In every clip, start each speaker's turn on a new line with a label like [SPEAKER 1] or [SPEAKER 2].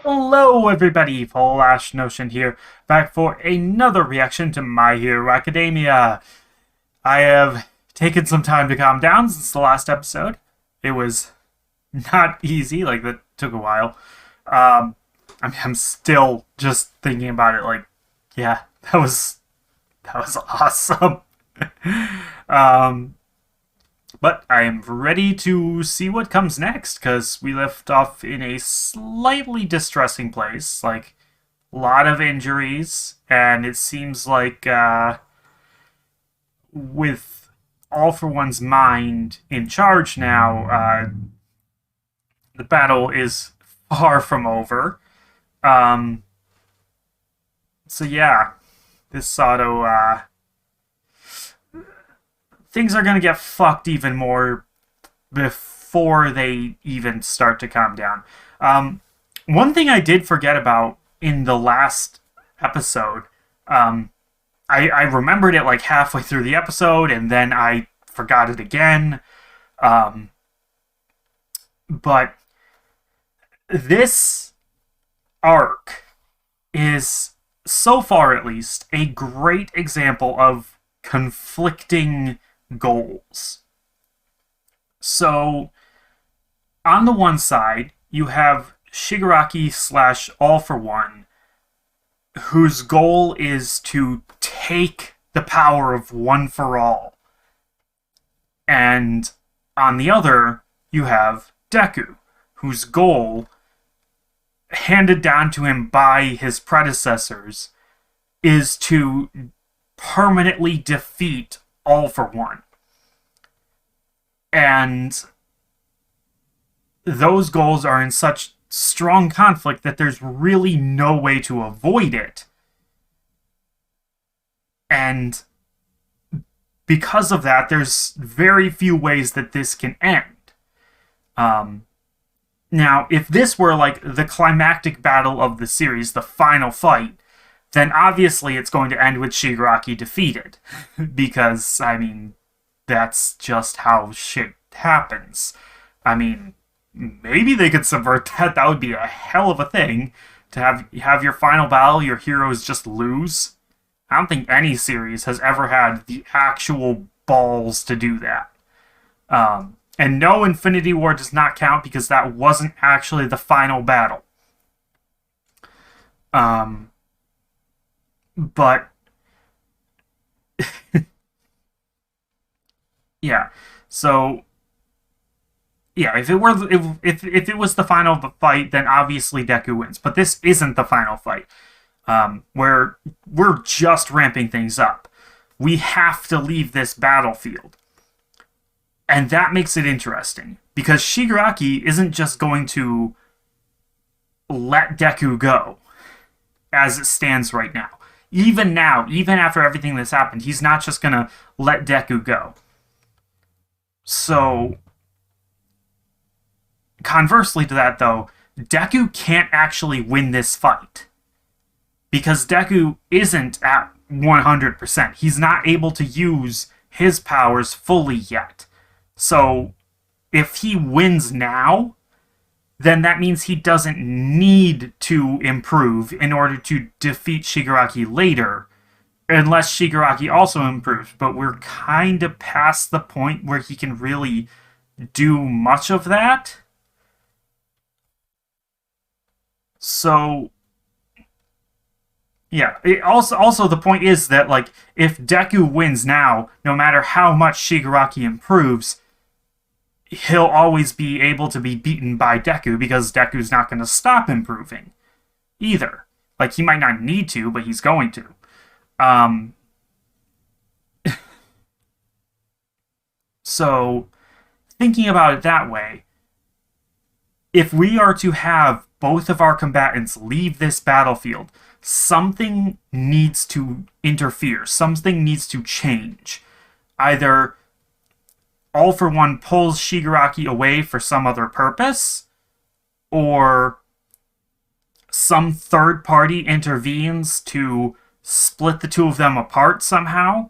[SPEAKER 1] Hello everybody, Flash Notion here, back for another reaction to My Hero Academia. I have taken some time to calm down since the last episode. It was not easy, that took a while. I'm still just thinking about it, yeah, that was awesome. um, but I am ready to see what comes next, because we left off in a slightly distressing place. A lot of injuries, and it seems like, with All For One's mind in charge now, the battle is far from over. Um, so yeah, this Sato, things are gonna get fucked even more before they even start to calm down. One thing I did forget about in the last episode, I remembered it halfway through the episode, and then I forgot it again. But this arc is, so far at least, a great example of conflicting goals. So, on the one side, you have Shigaraki slash All For One, whose goal is to take the power of One For All. And on the other, you have Deku, whose goal, handed down to him by his predecessors, is to permanently defeat All For One. And those goals are in such strong conflict that there's really no way to avoid it. And because of that, there's very few ways that this can end. Now, if this were the climactic battle of the series, the final fight, then obviously it's going to end with Shigaraki defeated. Because, that's just how shit happens. Maybe they could subvert that. That would be a hell of a thing. To have your final battle, your heroes just lose. I don't think any series has ever had the actual balls to do that. And no, Infinity War does not count because that wasn't actually the final battle. But yeah, so yeah, if it was the final fight, then obviously Deku wins. But this isn't the final fight. Where we're just ramping things up. We have to leave this battlefield. And that makes it interesting. Because Shigaraki isn't just going to let Deku go, as it stands right now. Even now, even after everything that's happened, he's not just going to let Deku go. So, conversely to that, though, Deku can't actually win this fight. Because Deku isn't at 100%. He's not able to use his powers fully yet. So, if he wins now, then that means he doesn't need to improve in order to defeat Shigaraki later, unless Shigaraki also improves. But we're kind of past the point where he can really do much of that. So, yeah, also the point is that, if Deku wins now, no matter how much Shigaraki improves, he'll always be able to be beaten by Deku, because Deku's not going to stop improving, either. He might not need to, but he's going to. So, thinking about it that way, if we are to have both of our combatants leave this battlefield, something needs to interfere. Something needs to change. Either All For One pulls Shigaraki away for some other purpose, or some third party intervenes to split the two of them apart somehow.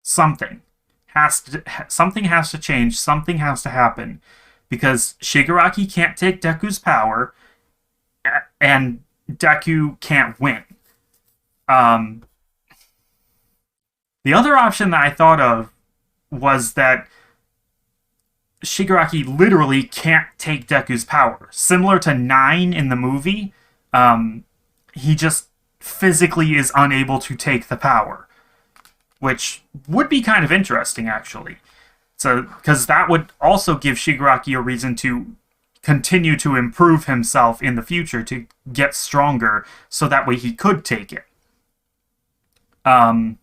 [SPEAKER 1] Something has to change. Something has to happen. because Shigaraki can't take Deku's power, and Deku can't win. Um, the other option that I thought of was that Shigaraki literally can't take Deku's power. Similar to Nine in the movie, he just physically is unable to take the power, which would be kind of interesting, actually. So, because that would also give Shigaraki a reason to continue to improve himself in the future to get stronger, so that way he could take it. So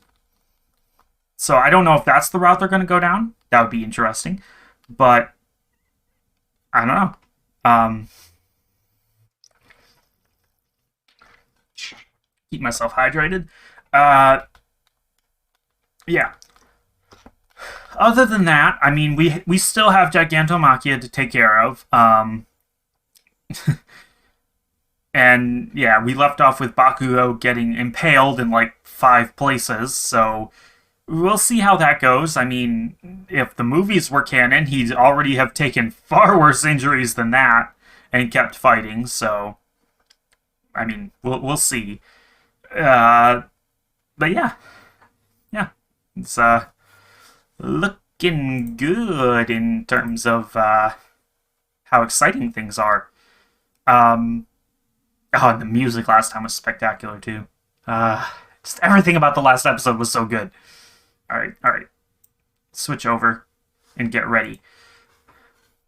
[SPEAKER 1] I don't know if that's the route they're going to go down. That would be interesting. But I don't know. Keep myself hydrated. Yeah. Other than that, I mean, we still have Gigantomachia to take care of. And yeah, we left off with Bakugo getting impaled in like 5 places, so we'll see how that goes. I mean, if the movies were canon, he'd already have taken far worse injuries than that, and he kept fighting, so I mean, we'll see. But yeah, it's looking good in terms of how exciting things are. And the music last time was spectacular too. Just everything about the last episode was so good. All right. Switch over and get ready,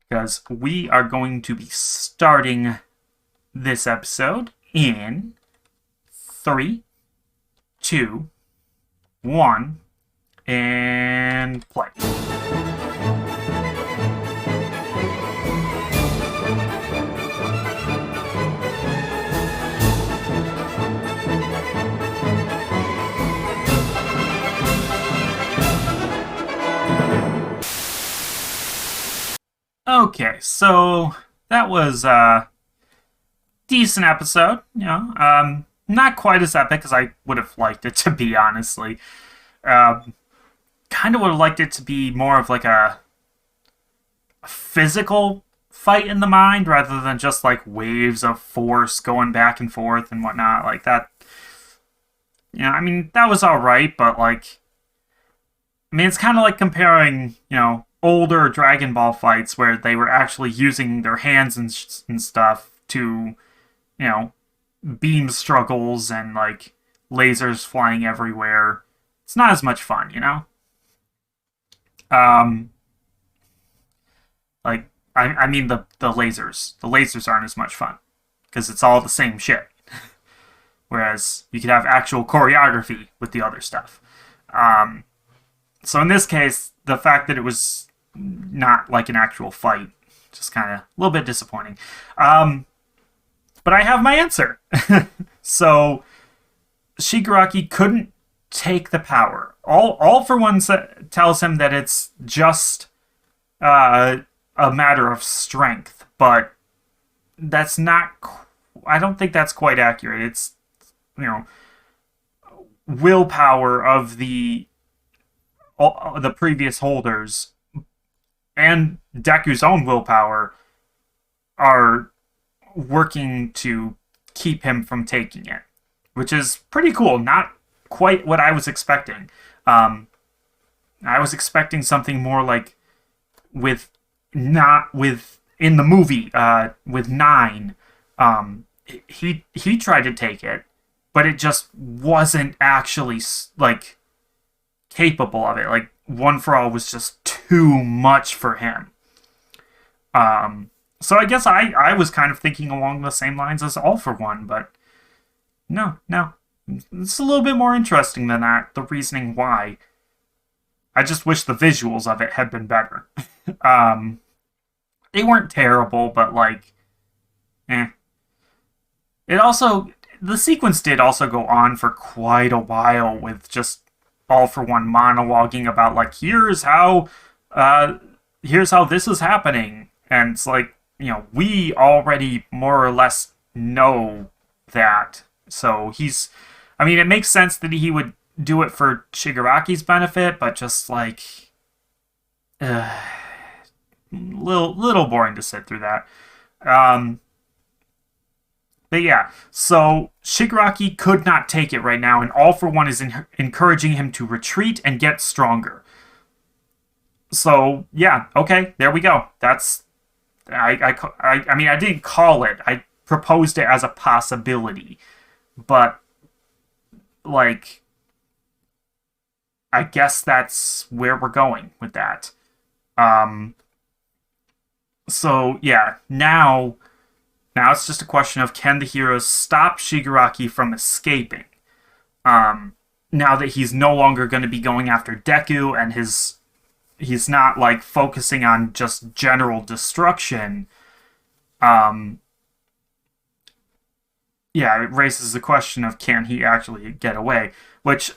[SPEAKER 1] because we are going to be starting this episode in 3, 2, 1, and play. Okay, so that was a decent episode. Not quite as epic as I would have liked it to be, honestly. Kind of would have liked it to be more of like a physical fight in the mind rather than just like waves of force going back and forth and whatnot like that. I mean, that was alright, but like, I mean, it's kind of like comparing, older Dragon Ball fights where they were actually using their hands and stuff to, beam struggles and like lasers flying everywhere. It's not as much fun, Like, I mean the lasers. The lasers aren't as much fun because it's all the same shit. Whereas you could have actual choreography with the other stuff. So in this case, the fact that it was not like an actual fight, just kind of a little bit disappointing. But I have my answer. So Shigaraki couldn't take the power. All for One tells him that it's just a matter of strength, but that's not. I don't think that's quite accurate. It's willpower of the previous holders and Deku's own willpower are working to keep him from taking it, which is pretty cool. Not quite what I was expecting. I was expecting something more like in the movie with Nine. He tried to take it, but it just wasn't actually like capable of it. Like One for All was just too much for him. So I guess I was kind of thinking along the same lines as All for One, but no. It's a little bit more interesting than that, the reasoning why. I just wish the visuals of it had been better. They weren't terrible, but like, It also, the sequence did also go on for quite a while with just All for One monologuing about like, here's how this is happening. And it's like, we already more or less know that. So it makes sense that he would do it for Shigaraki's benefit, but just like, little boring to sit through that. Um, but yeah, so Shigaraki could not take it right now, and All for One is encouraging him to retreat and get stronger. So yeah, okay, there we go. That's I mean, I didn't call it. I proposed it as a possibility, but like, I guess that's where we're going with that. Um, so yeah, now it's just a question of, can the heroes stop Shigaraki from escaping? Um, Now that he's no longer going to be going after Deku, and he's not like focusing on just general destruction. Um, yeah, it raises the question of, can he actually get away? Which,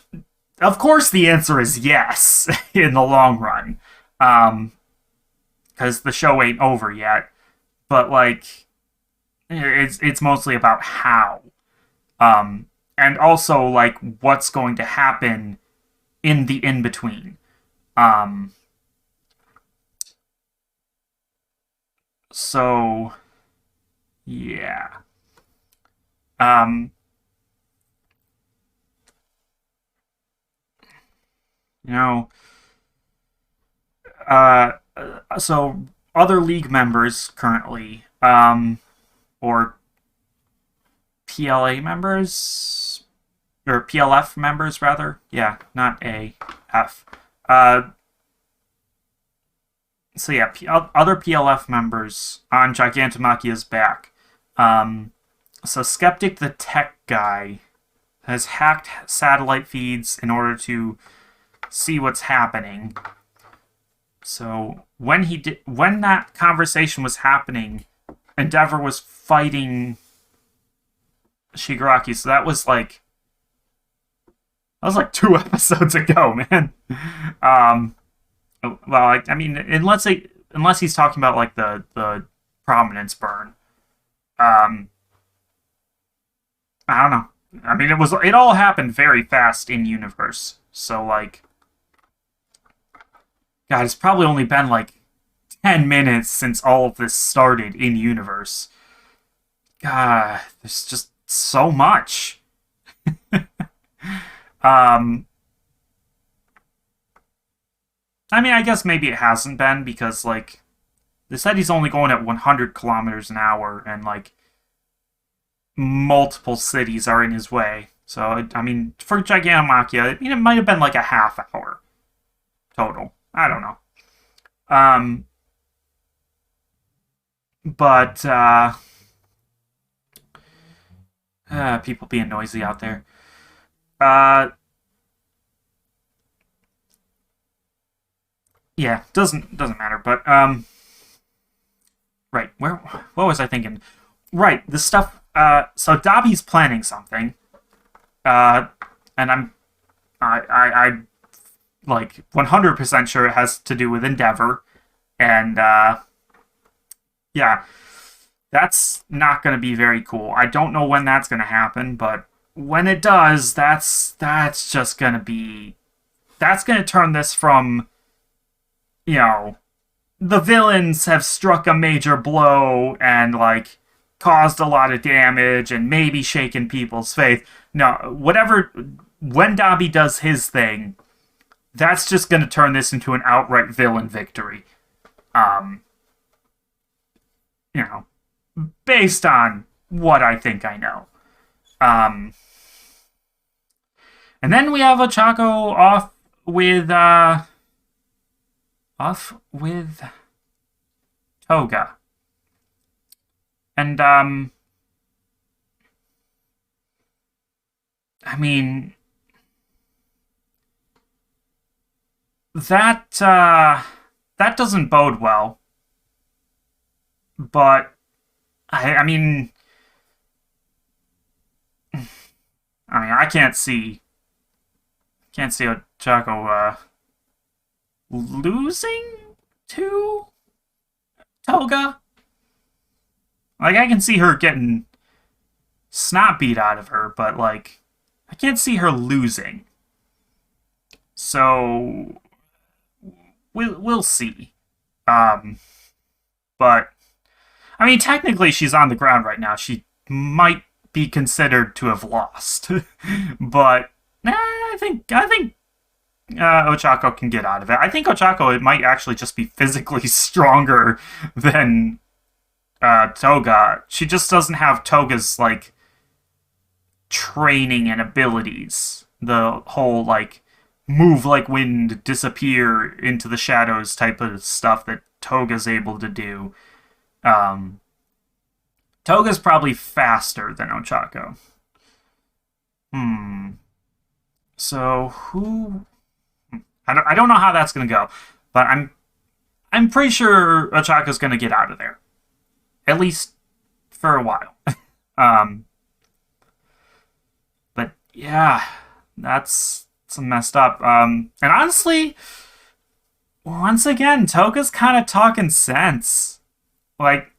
[SPEAKER 1] of course, the answer is yes in the long run, because the show ain't over yet. But like, it's mostly about how, and also like what's going to happen in the in between. Um, so yeah, um, you know, uh, so other league members currently, or PLA members, or PLF members rather. Yeah, not A, F. Uh, so yeah, other PLF members on Gigantamachia's back. So Skeptic the tech guy has hacked satellite feeds in order to see what's happening. So when that conversation was happening, Endeavor was fighting Shigaraki. So that was like 2 episodes ago, man. Um, well, I mean, unless he's talking about like the prominence burn. Um, I don't know. I mean, it all happened very fast in universe. So like, God, it's probably only been like 10 minutes since all of this started in universe. God, there's just so much. um, I mean, I guess maybe it hasn't been, because like they said he's only going at 100 kilometers an hour, and like multiple cities are in his way. So I mean, for Gigantomachia, it might have been like a half hour total. I don't know. Um, but people being noisy out there. Uh, yeah, doesn't matter. But right, what was I thinking? Right, the stuff. So Dabi's planning something. Uh, and I like 100% sure it has to do with Endeavor, and yeah, that's not going to be very cool. I don't know when that's going to happen, but when it does, that's just going to be, that's going to turn this from, you know, the villains have struck a major blow and like caused a lot of damage and maybe shaken people's faith. No, whatever, when Dabi does his thing, that's just going to turn this into an outright villain victory. Um, you know, based on what I think I know. Um, and then we have Ochako off with Toga. And I mean, that doesn't bode well. But I can't see Ochako losing to Toga. Like, I can see her getting snot beat out of her, but like, I can't see her losing. So we'll see. Um, But I mean, technically, she's on the ground right now. She might be considered to have lost, but I think Ochako can get out of it. I think Ochako it might actually just be physically stronger than Toga. She just doesn't have Toga's like training and abilities. The whole like move like wind, disappear into the shadows type of stuff that Toga's able to do. Um, Toga's probably faster than Ochako. Hmm. So who? I don't know how that's gonna go, but I'm pretty sure Ochaka's gonna get out of there, at least for a while. um, but yeah, that's some messed up. And honestly, once again, Toga's kind of talking sense. Like,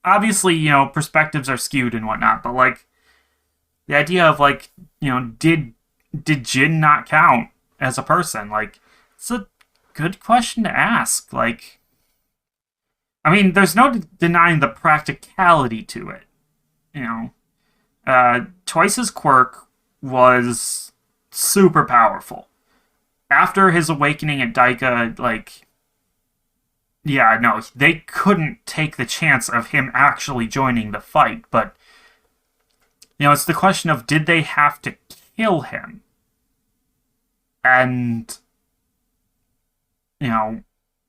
[SPEAKER 1] obviously, perspectives are skewed and whatnot, but like the idea of like, did Jin not count as a person? Like, it's a good question to ask. Like, I mean, there's no denying the practicality to it. You know, Twice's quirk was super powerful. After his awakening at Daika, like, yeah, no, they couldn't take the chance of him actually joining the fight, but, it's the question of did they have to kill him? And,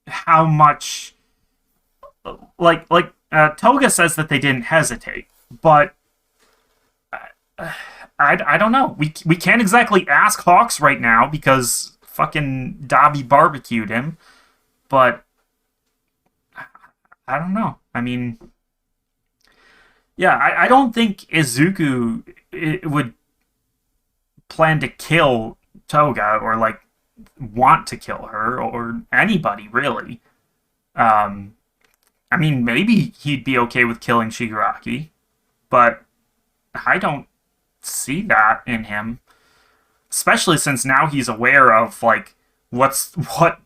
[SPEAKER 1] how much. Toga says that they didn't hesitate, but I don't know. We can't exactly ask Hawks right now because fucking Dabi barbecued him, but I don't know. I mean, yeah, I don't think Izuku would plan to kill Toga or like want to kill her or anybody really. Um, I mean, maybe he'd be okay with killing Shigaraki, but I don't see that in him, especially since now he's aware of like what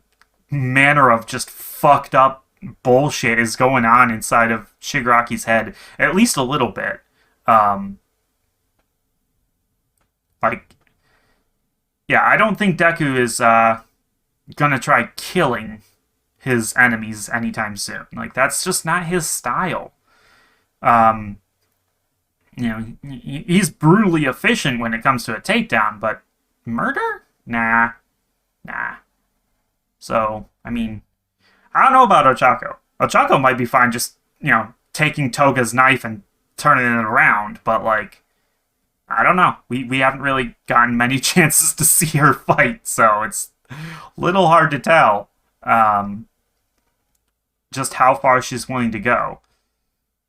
[SPEAKER 1] manner of just fucked up bullshit is going on inside of Shigaraki's head, at least a little bit. Um, like, yeah, I don't think Deku is gonna try killing his enemies anytime soon. Like, that's just not his style. Um, he's brutally efficient when it comes to a takedown, but murder? Nah. So, I mean, I don't know about Ochako. Ochako might be fine just, taking Toga's knife and turning it around, but, like, I don't know. We haven't really gotten many chances to see her fight, so it's a little hard to tell just how far she's willing to go.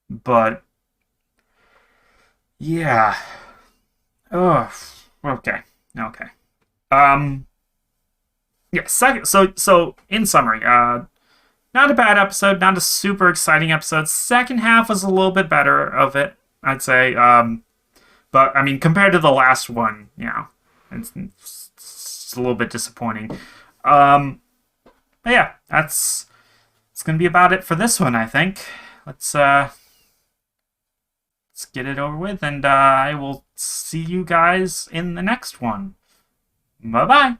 [SPEAKER 1] But, yeah. Oh, okay. Um, yeah, so in summary, not a bad episode, not a super exciting episode. Second half was a little bit better of it, I'd say. But I mean, compared to the last one, it's a little bit disappointing. But yeah, it's gonna be about it for this one, I think. Let's get it over with, and I will see you guys in the next one. Bye bye.